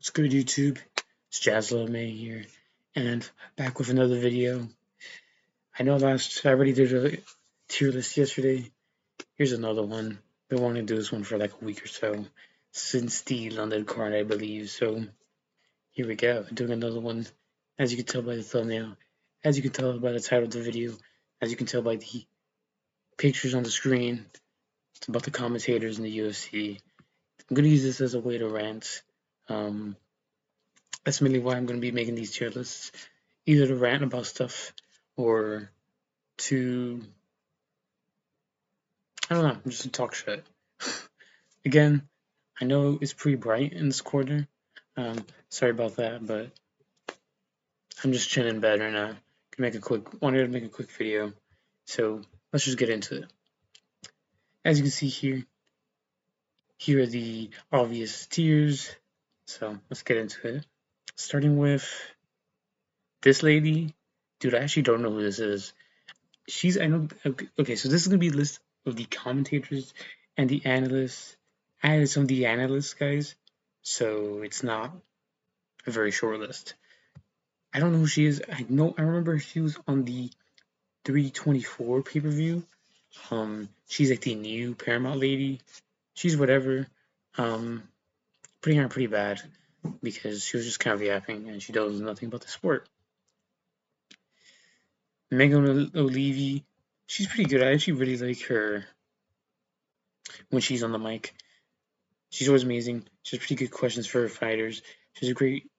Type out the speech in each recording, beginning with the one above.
What's good, YouTube? It's jazzlovesmma here, and back with another video. I know I already did a tier list yesterday. Here's another one. Been wanting to do this one for like a week or so, since the London card, I believe. So here we go, doing another one. As you can tell by the thumbnail, as you can tell by the title of the video, as you can tell by the pictures on the screen, it's about the commentators in the UFC. I'm gonna use this as a way to rant. That's mainly why I'm going to be making these tier lists, either to rant about stuff or to, I don't know, just to talk shit. Again, I know it's pretty bright in this corner. Sorry about that, but I'm just chilling in bed right now. Wanted to make a quick video, so let's just get into it. As you can see here are the obvious tiers. So let's get into it. Starting with this lady. Dude, I actually don't know who this is. I know, okay, so this is going to be a list of the commentators and the analysts. I added some of the analysts, guys, so it's not a very short list. I don't know who she is. I remember she was on the 324 pay-per-view. She's like the new Paramount lady. She's whatever. Putting her pretty bad because she was just kind of yapping and she knows nothing about the sport. Megan O'Leary, she's pretty good. I actually really like her when she's on the mic. She's always amazing. She has pretty good questions for her fighters. She has a great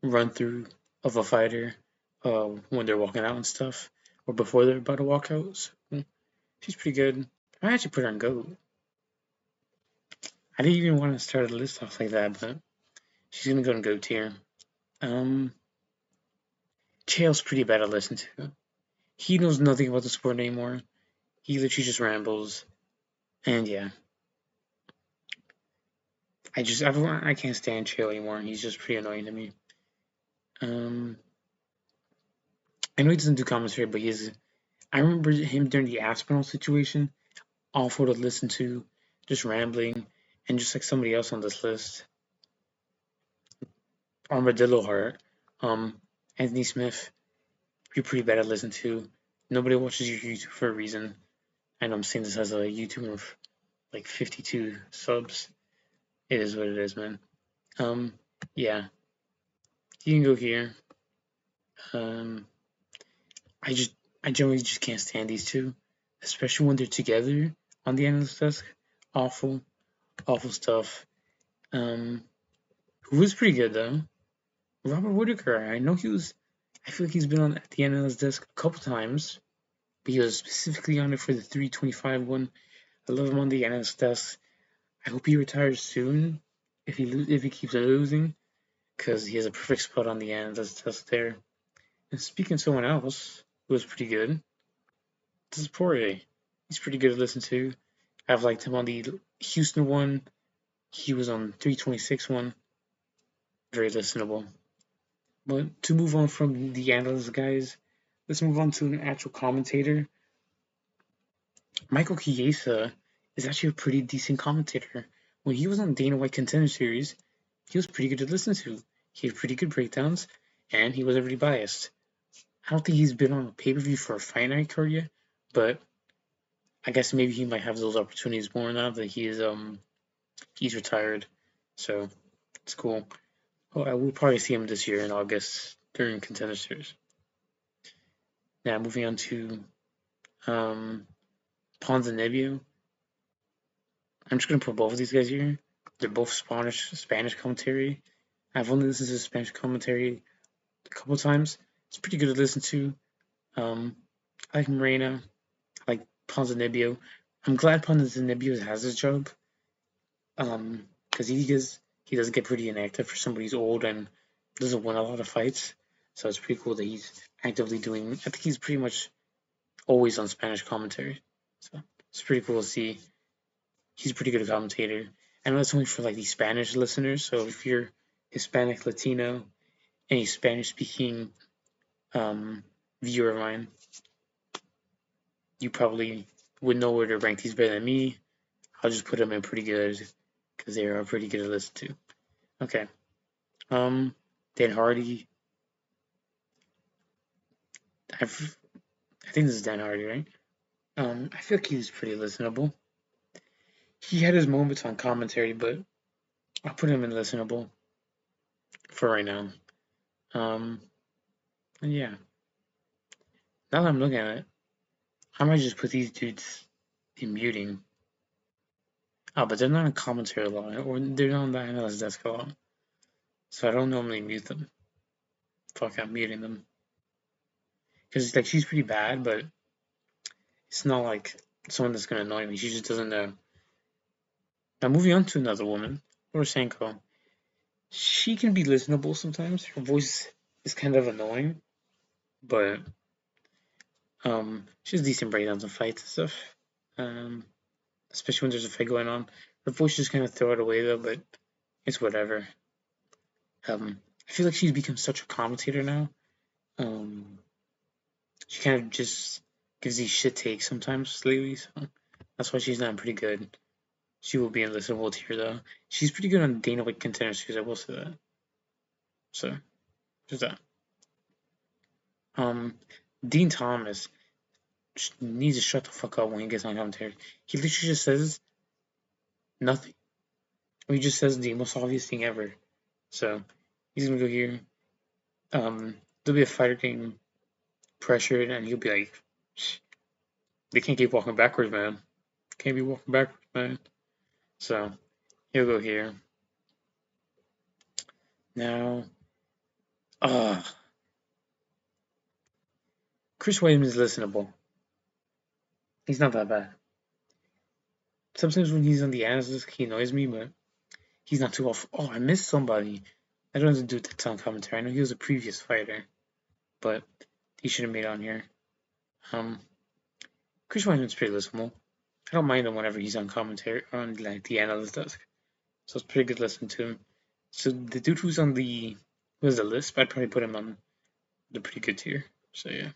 run through of a fighter when they're walking out and stuff, or before they're about to walk out. So she's pretty good. I actually put her on GOAT. I didn't even want to start a list off like that, but she's gonna go on GOAT tier. Chael's pretty bad to listen to. He knows nothing about the sport anymore. He literally just rambles, and yeah. I can't stand Chael anymore. He's just pretty annoying to me. I know he doesn't do commentary, but I remember him during the Aspinall situation, awful to listen to, just rambling, and just like somebody else on this list. Armadillo Heart, Anthony Smith, you're pretty bad to listen to. Nobody watches your YouTube for a reason. And I'm saying this as a YouTuber of like 52 subs. It is what it is, man. Yeah. You can go here. I generally just can't stand these two, especially when they're together on the analyst desk. Awful stuff. Who was pretty good though? Robert Whitaker. I feel like he's been on at the analyst desk a couple times, but he was specifically on it for the 325 one. I love him on the analyst desk. I hope he retires soon if he keeps losing, because he has a perfect spot on the analyst desk there. And speaking of someone else who was pretty good, this is Poirier. He's pretty good to listen to. I've liked him on the Houston one. He was on 326 one. Very listenable. But to move on from the analysts, guys, let's move on to an actual commentator. Michael Chiesa is actually a pretty decent commentator. When he was on Dana White Contender Series, he was pretty good to listen to. He had pretty good breakdowns, and he wasn't really biased. I don't think he's been on a pay-per-view for a fight night card yet, but I guess maybe he might have those opportunities more now that he's retired. So it's cool. Well, I will probably see him this year in August during Contender Series. Now moving on to Ponzinibbio. I'm just gonna put both of these guys here. They're both Spanish commentary. I've only listened to Spanish commentary a couple times. It's pretty good to listen to. I like Moreno. I like Ponzinibbio. I'm glad Ponzinibbio has his job. Because he does get pretty inactive for somebody who's old and doesn't win a lot of fights. So it's pretty cool that he's actively doing. I think he's pretty much always on Spanish commentary. So it's pretty cool to see. He's a pretty good commentator. I know it's only for like the Spanish listeners. So if you're Hispanic, Latino, any Spanish-speaking viewer of mine, you probably would know where to rank these better than me. I'll just put them in pretty good because they are pretty good to listen to. Okay. Dan Hardy. I think this is Dan Hardy, right? I feel like he was pretty listenable. He had his moments on commentary, but I'll put him in listenable for right now. And yeah. Now that I'm looking at it, I might just put these dudes in muting. Oh, but they're not in commentary a lot, or they're not on the analyst desk a lot. So I don't normally mute them. Fuck, I'm muting them. Because like she's pretty bad, but it's not like someone that's gonna annoy me. She just doesn't know. Now moving on to another woman, Poroshenko. She can be listenable sometimes. Her voice is kind of annoying, but she has decent breakdowns of fights and stuff. Especially when there's a fight going on. Her voice just kind of throw it away though, but it's whatever. I feel like she's become such a commentator now. She kind of just gives these shit takes sometimes lately, so that's why she's not pretty good. She will be in listenable tier though. She's pretty good on Dana White Contender Series, I will say that. So, just that. Dean Thomas needs to shut the fuck up when he gets on commentary. He literally just says nothing. He just says the most obvious thing ever. So, he's gonna go here. There'll be a fighter getting pressured, and he'll be like, they can't keep walking backwards, man. Can't be walking backwards, man. So, he'll go here. Now, Chris Williams is listenable. He's not that bad. Sometimes when he's on the analysis, he annoys me, but he's not too off. Oh, I missed somebody. I don't have to do that on commentary. I know he was a previous fighter, but he should have made on here. Chris Williams is pretty listenable. I don't mind him whenever he's on commentary on like the analyst desk, so it's pretty good listening to him. So the dude who's on the list, I'd probably put him on the pretty good tier. So yeah.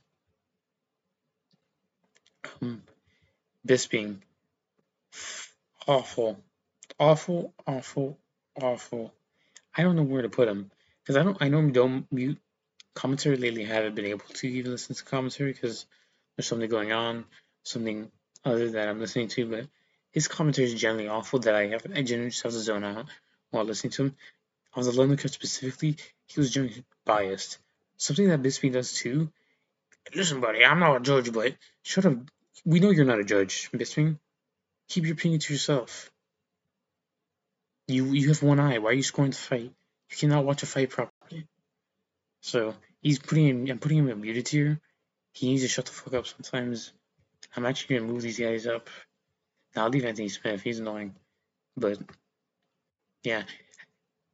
Bisping, awful, awful, awful, awful. I don't know where to put him because I normally don't mute commentary lately. I haven't been able to even listen to commentary because there's something going on, something other that I'm listening to. But his commentary is generally awful. That I generally just have to zone out while listening to him. On the London Cut specifically, he was generally biased. Something that Bisping does too. Listen, buddy, I'm not a judge, but shut up. We know you're not a judge, Bisping. Keep your opinion to yourself. You have one eye. Why are you scoring the fight? You cannot watch a fight properly. So I'm putting him in muted tier. He needs to shut the fuck up sometimes. I'm actually gonna move these guys up. Now I'll leave Anthony Smith. He's annoying, but yeah,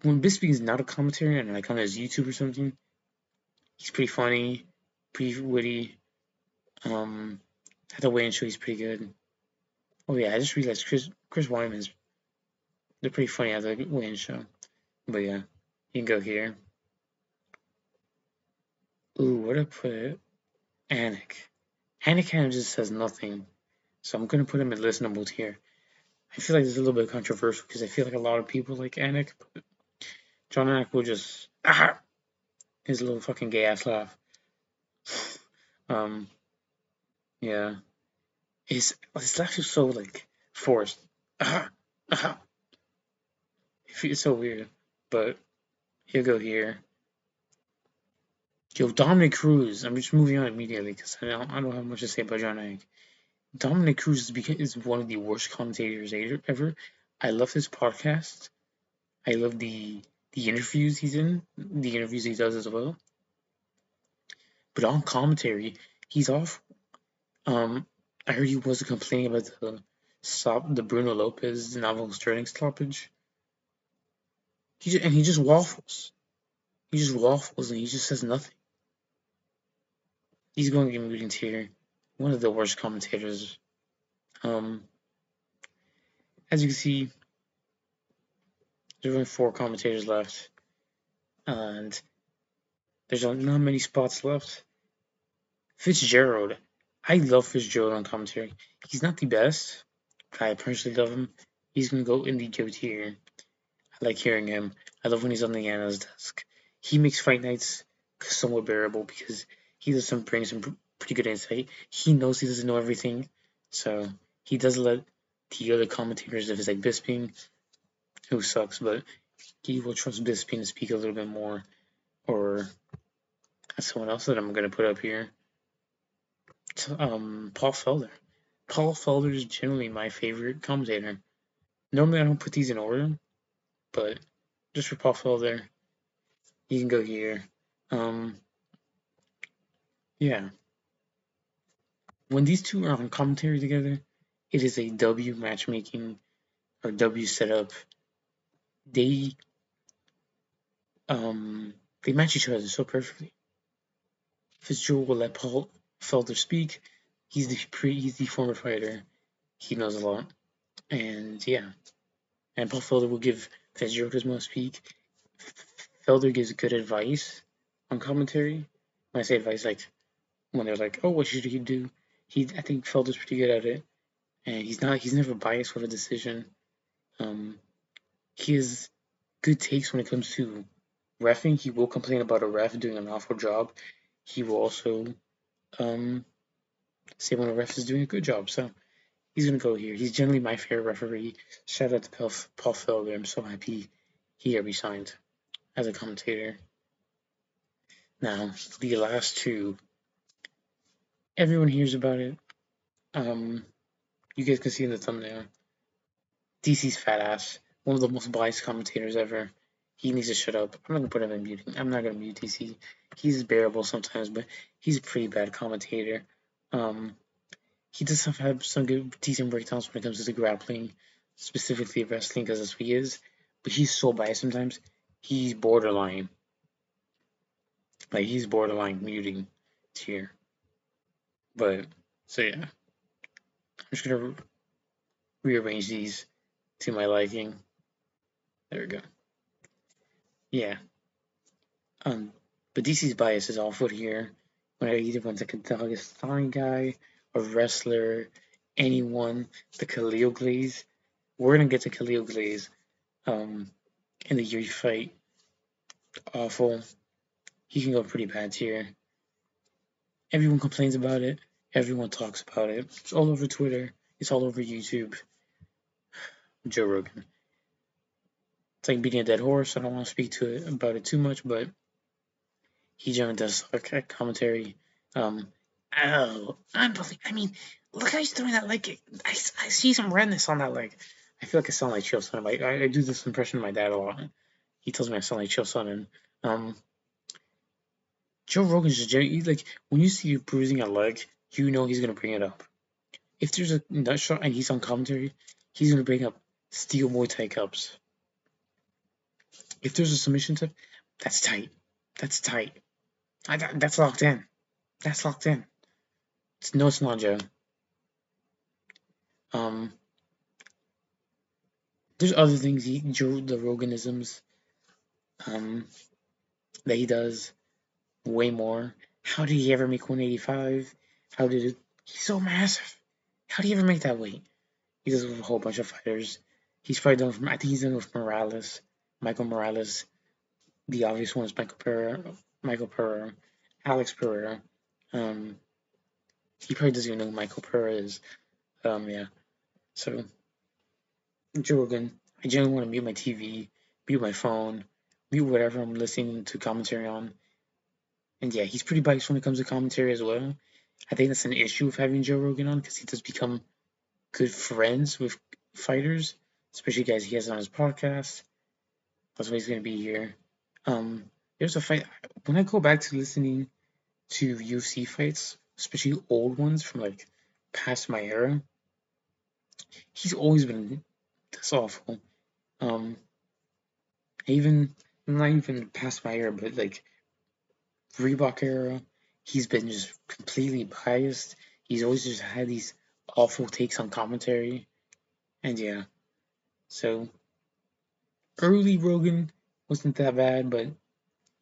when Bisping is not a commentary and like on his YouTube or something, he's pretty funny, pretty witty. At the weigh-in show, he's pretty good. Oh yeah, I just realized Chris Wyman's they're pretty funny at the weigh-in show. But yeah, you can go here. Ooh, where to put it? Anik. Anik kind of just says nothing, so I'm gonna put him in listenable tier. I feel like it's a little bit controversial because I feel like a lot of people like Anik, but John Anik will just his little fucking gay ass laugh. Yeah, his laugh is so like forced. It's so weird, but he'll go here. Yo, Dominic Cruz. I'm just moving on immediately because I don't have much to say about John Anik. Dominic Cruz is one of the worst commentators ever. I love his podcast. I love the interviews he's in, the interviews he does as well. But on commentary, he's off. I heard he was complaining about the Bruno Lopez Naval Sterling stoppage. He just waffles. He just waffles and he just says nothing. He's going to get moved here. One of the worst commentators. As you can see, there's only 4 commentators left, and there's not many spots left. Fitzgerald. I love Fitzgerald on commentary. He's not the best, but I personally love him. He's going to go in the GOAT tier. like hearing him. I love when he's on the analyst desk. He makes fight nights somewhat bearable because he does bring some pretty good insight. He knows he doesn't know everything, so he does let the other commentators, if it's like Bisping, who sucks, but he will trust Bisping to speak a little bit more, or someone else that I'm gonna put up here. Paul Felder. Paul Felder is generally my favorite commentator. Normally I don't put these in order, but just for Paul Felder, you can go here. Yeah. When these two are on commentary together, it is a W matchmaking or W setup. They they match each other so perfectly. Fitzgerald will let Paul Felder speak. He's the former fighter. He knows a lot, and yeah. And Paul Felder will give Fitzgerald his most speak. Felder gives good advice on commentary. When I say advice, like when they're like, "Oh, what should he do?" I think Felder's pretty good at it, and he's never biased with a decision. He has good takes when it comes to reffing. He will complain about a ref doing an awful job. He will also say when a ref is doing a good job. So he's gonna go here. He's generally my favorite referee. Shout out to Paul Felder. I'm so happy he resigned as a commentator. Now the last two, everyone hears about it. You guys can see in the thumbnail. DC's fat ass, one of the most biased commentators ever. He needs to shut up. I'm not gonna put him in muting. I'm not gonna mute DC. He's bearable sometimes, but he's a pretty bad commentator. He does have some good, decent breakdowns when it comes to the grappling, specifically wrestling, because that's what he is. But he's so biased sometimes. He's borderline. Like he's borderline muting tier. But so yeah, I'm just gonna rearrange these to my liking. There we go. Yeah. But DC's bias is awful here. When I either want like a Dagestani guy, a wrestler, anyone, the Khalil Glaze. We're gonna get to Khalil Glaze in the Yuri fight. Awful. He can go pretty bad here. Everyone complains about it. Everyone talks about it. It's all over Twitter. It's all over YouTube. Joe Rogan. It's like beating a dead horse. I don't want to speak to it about it too much, but he generally does suck at commentary. Unbelievable. I mean, look how he's throwing that leg. I see some redness on that leg. I feel like I sound like Chill Son. I do this impression of my dad a lot. He tells me I sound like Chill Son. And Joe Rogan's just like, when you see you bruising a leg, you know he's gonna bring it up. If there's a nut shot and he's on commentary, he's gonna bring up steel Muay Thai cups. If there's a submission tip, that's tight. That's tight. That's locked in. That's locked in. It's not Joe. There's other things the Roganisms that he does way more. How did he ever make 185? How did it? He's so massive. How did he ever make that weight? He does it with a whole bunch of fighters. He's probably done with, I think he's done with Morales, Michael Morales. The obvious one is Michael Pereira, Alex Pereira. He probably doesn't even know who Michael Pereira is. Yeah. So, Joe Rogan, I generally want to mute my TV, mute my phone, mute whatever I'm listening to commentary on. And yeah, he's pretty biased when it comes to commentary as well. I think that's an issue of having Joe Rogan on because he does become good friends with fighters, especially guys he has on his podcast. That's why he's going to be here. There's a fight. When I go back to listening to UFC fights, especially old ones from like past my era, he's always been this awful. Even not even past my era, but like Reebok era, he's been just completely biased. He's always just had these awful takes on commentary, and yeah. So early Rogan wasn't that bad, but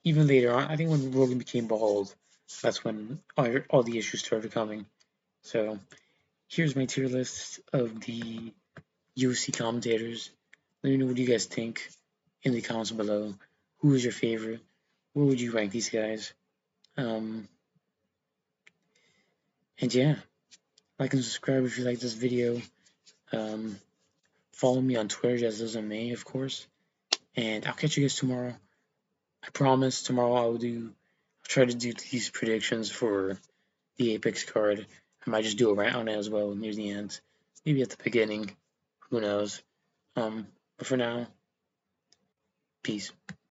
even later on, I think when Rogan became bald, that's when all the issues started coming. So here's my tier list of the UFC commentators. Let me know what you guys think. in the comments below. Who is your favorite? Where would you rank these guys? And yeah, like and subscribe if you like this video. Follow me on Twitter, jazzlovesmma, of course. And I'll catch you guys tomorrow. I promise tomorrow I'll try to do these predictions for the Apex card. I might just do a rant on it as well near the end. Maybe at the beginning. Who knows? But for now, peace.